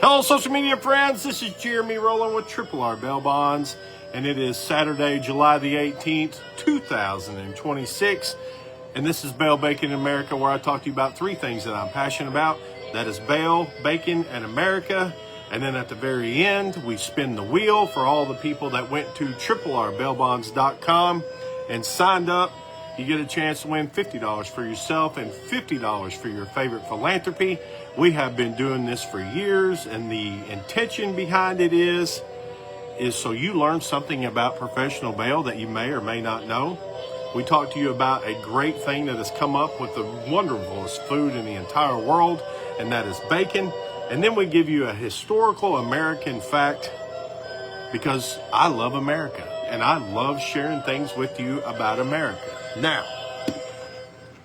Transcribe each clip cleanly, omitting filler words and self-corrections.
Hello, social media friends. This is Jeremy Rowland with Triple R Bail Bonds, and it is Saturday, July the 18th, 2026. And this is Bail Bacon in America, where I talk to you about three things that I'm passionate about. That is bail, bacon, and America. And then at the very end, we spin the wheel for all the people that went to RRBailBonds.com and signed up. You get a chance to win $50 for yourself and $50 for your favorite philanthropy. We have been doing this for years, and the intention behind it is so you learn something about professional bail that you may or may not know. We talk to you about a great thing that has come up with the wonderfulest food in the entire world, and that is bacon. And then we give you a historical American fact, because I love America, and I love sharing things with you about America. Now,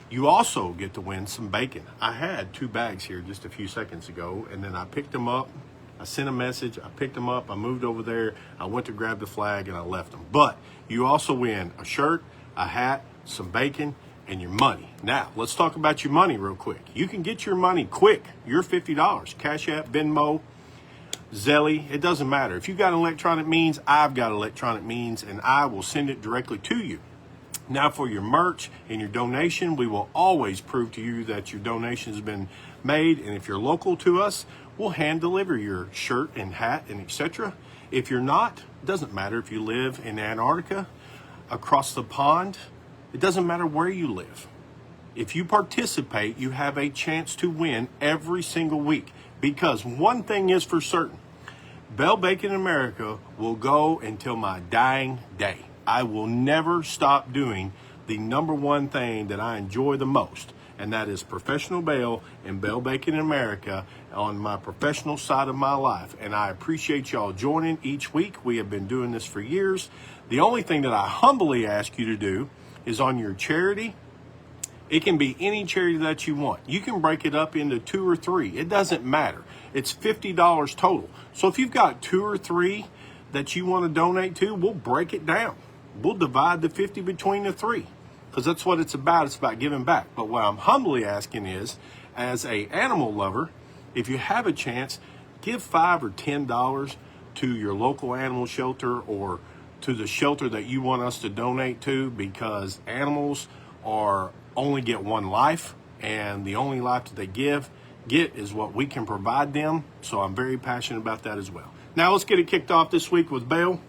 you also get to win some bacon. I had 2 bags here just a few seconds ago, and then I picked them up. I sent a message, I picked them up, I moved over there, I went to grab the flag, and I left them. But you also win a shirt, a hat, some bacon, and your money. Now, let's talk about your money real quick. You can get your money quick, your $50. Cash App, Venmo, Zelle, it doesn't matter. If you've got electronic means, I've got electronic means, and I will send it directly to you. Now, for your merch and your donation, we will always prove to you that your donation has been made. And if you're local to us, we'll hand deliver your shirt and hat and etc. If you're not, it doesn't matter if you live in Antarctica, across the pond. It doesn't matter where you live. If you participate, you have a chance to win every single week. Because one thing is for certain, Bail Bacon America will go until my dying day. I will never stop doing the number one thing that I enjoy the most, and that is professional bail and Bail Bacon in America on my professional side of my life. And I appreciate y'all joining each week. We have been doing this for years. The only thing that I humbly ask you to do is on your charity. It can be any charity that you want. You can break it up into 2 or 3. It doesn't matter. It's $50 total. So if you've got 2 or 3 that you want to donate to, we'll break it down. We'll divide the 50 between the 3, because that's what it's about. It's about giving back. But what I'm humbly asking is, as a animal lover, if you have a chance, give $5 or $10 to your local animal shelter or to the shelter that you want us to donate to, because animals only get one life, and the only life that they get is what we can provide them. So I'm very passionate about that as well. Now let's get it kicked off this week with bail,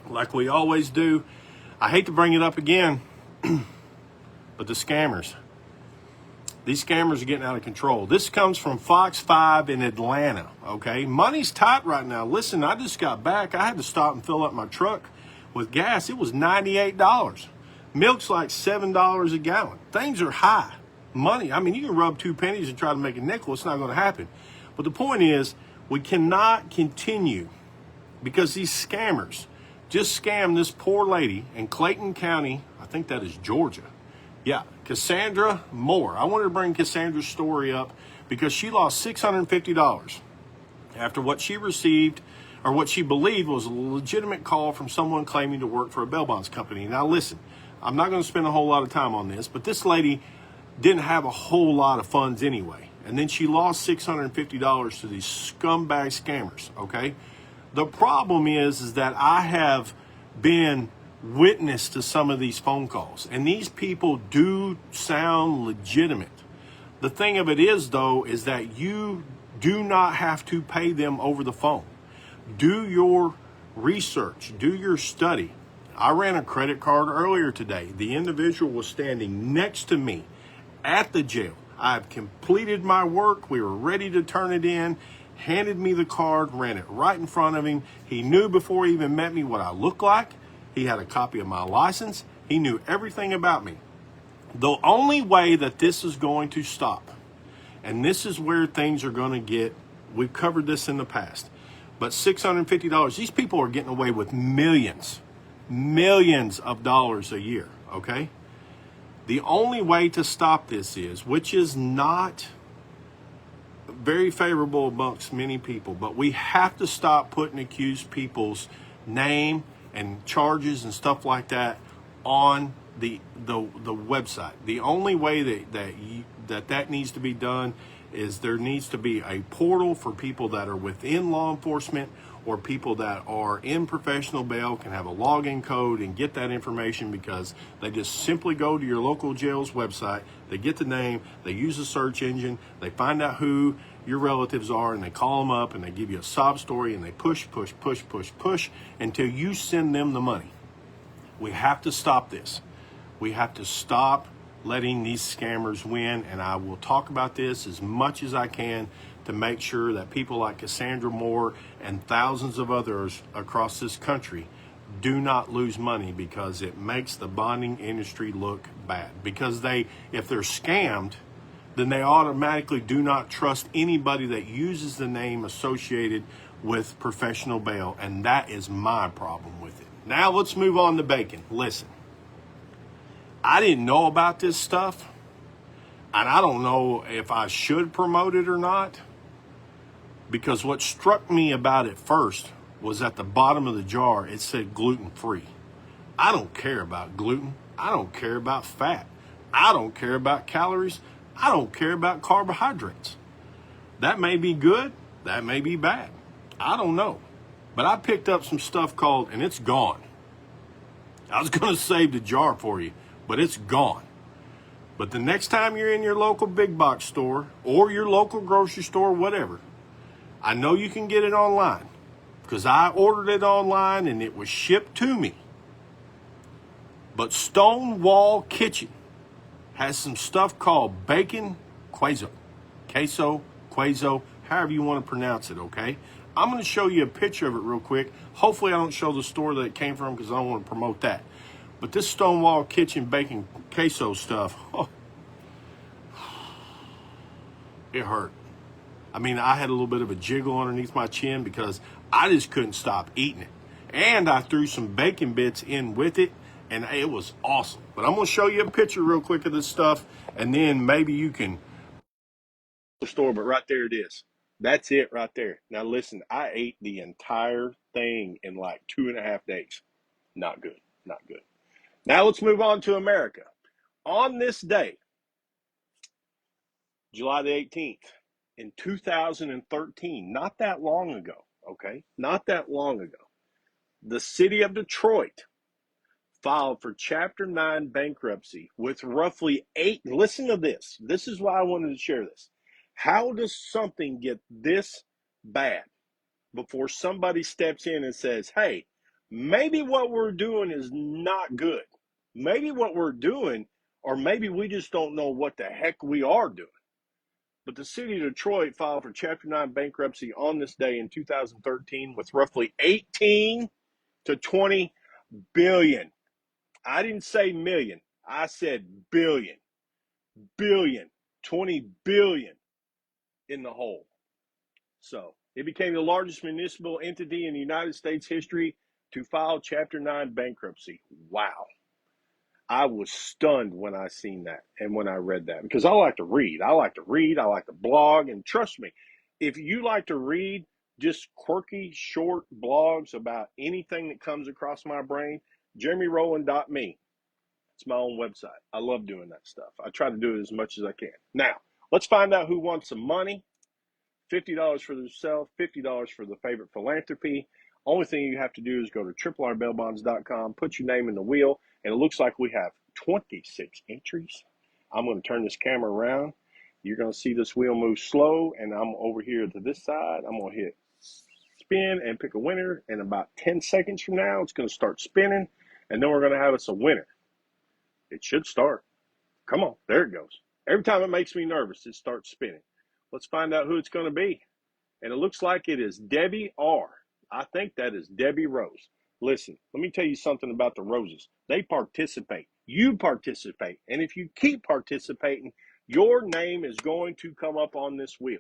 like we always do. I hate to bring it up again, but the scammers. These scammers are getting out of control. This comes from Fox 5 in Atlanta, okay? Money's tight right now. Listen, I just got back. I had to stop and fill up my truck with gas. It was $98. Milk's like $7 a gallon. Things are high. Money, I mean, you can rub 2 pennies and try to make a nickel. It's not going to happen. But the point is, we cannot continue, because these scammers just scammed this poor lady in Clayton County. I think that is Georgia. Yeah, Cassandra Moore. I wanted to bring Cassandra's story up because she lost $650 after what she received, or what she believed was a legitimate call from someone claiming to work for a bail bonds company. Now listen, I'm not going to spend a whole lot of time on this, but this lady didn't have a whole lot of funds anyway. And then she lost $650 to these scumbag scammers, okay? The problem is that I have been witness to some of these phone calls, and these people do sound legitimate. The thing of it is, though, is that you do not have to pay them over the phone. Do your research, do your study. I ran a credit card earlier today. The individual was standing next to me at the jail. I've completed my work. We were ready to turn it in. Handed me the card, ran it right in front of him. He knew before he even met me what I looked like. He had a copy of my license. He knew everything about me. The only way that this is going to stop, and this is where things are going to get, we've covered this in the past, but $650, these people are getting away with millions of dollars a year, okay? The only way to stop this is, which is not very favorable amongst many people, but we have to stop putting accused people's name and charges and stuff like that on the website. The only way that needs to be done is there needs to be a portal for people that are within law enforcement or people that are in professional bail can have a login code and get that information, because they just simply go to your local jail's website, they get the name, they use a search engine, they find out who your relatives are, and they call them up and they give you a sob story, and they push until you send them the money. We have to stop this. We have to stop letting these scammers win, and I will talk about this as much as I can to make sure that people like Cassandra Moore and thousands of others across this country do not lose money, because it makes the bonding industry look bad. Because if they're scammed, then they automatically do not trust anybody that uses the name associated with professional bail, and that is my problem with it. Now let's move on to bacon. Listen, I didn't know about this stuff, and I don't know if I should promote it or not, because what struck me about it first was at the bottom of the jar, it said gluten-free. I don't care about gluten. I don't care about fat. I don't care about calories. I don't care about carbohydrates. That may be good. That may be bad. I don't know. But I picked up some stuff called, and it's gone. I was going to save the jar for you, but it's gone. But the next time you're in your local big box store or your local grocery store, whatever, I know you can get it online, because I ordered it online and it was shipped to me. But Stonewall Kitchen has some stuff called bacon queso, however you want to pronounce it, okay? I'm going to show you a picture of it real quick. Hopefully I don't show the store that it came from, because I don't want to promote that. But this Stonewall Kitchen bacon queso stuff, it hurt. I mean, I had a little bit of a jiggle underneath my chin because I just couldn't stop eating it. And I threw some bacon bits in with it, and it was awesome. But I'm going to show you a picture real quick of this stuff, and then maybe you can the store, but right there it is. That's it right there. Now listen, I ate the entire thing in like 2.5 days. Not good. Not good. Now let's move on to America. On this day, July the 18th, in 2013, not that long ago, okay? Not that long ago, the city of Detroit filed for Chapter 9 bankruptcy with roughly listen to this. This is why I wanted to share this. How does something get this bad before somebody steps in and says, hey, maybe what we're doing is not good. Maybe what we're doing, or maybe we just don't know what the heck we are doing. But the city of Detroit filed for Chapter 9 bankruptcy on this day in 2013 with roughly 18 to 20 billion. I didn't say million. I said billion. Billion. 20 billion in the hole. So it became the largest municipal entity in the United States history to file Chapter 9 bankruptcy. Wow. I was stunned when I seen that and when I read that, because I like to read. I like to blog, and trust me, if you like to read just quirky, short blogs about anything that comes across my brain, jeremyrowland.me. It's my own website. I love doing that stuff. I try to do it as much as I can. Now, let's find out who wants some money. $50 for themselves, $50 for the favorite philanthropy. Only thing you have to do is go to RRRbailbonds.com, put your name in the wheel, and it looks like we have 26 entries. I'm going to turn this camera around. You're going to see this wheel move slow, and I'm over here to this side. I'm going to hit spin and pick a winner, and about 10 seconds from now, it's going to start spinning, and then we're going to have us a winner. It should start. Come on, there it goes. Every time it makes me nervous, it starts spinning. Let's find out who it's going to be. And it looks like it is Debbie R. I think that is Debbie Rose. Listen, let me tell you something about the Roses. They participate. You participate. And if you keep participating, your name is going to come up on this wheel.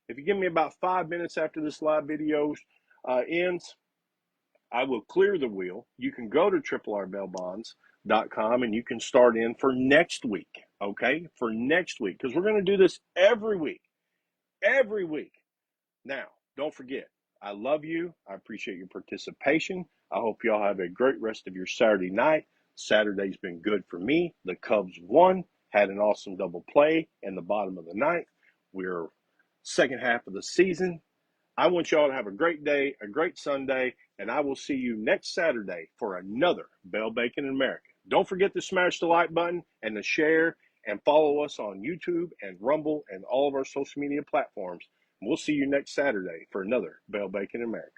If you give me about 5 minutes after this live video ends, I will clear the wheel. You can go to RRRbailbonds.com and you can start in for next week, okay? For next week, because we're going to do this every week. Every week. Now, don't forget, I love you. I appreciate your participation. I hope y'all have a great rest of your Saturday night. Saturday's been good for me. The Cubs won, had an awesome double play in the bottom of the ninth. We're second half of the season. I want y'all to have a great day, a great Sunday, and I will see you next Saturday for another Bell Bacon in America. Don't forget to smash the like button and to share and follow us on YouTube and Rumble and all of our social media platforms. We'll see you next Saturday for another Bell Bacon in America.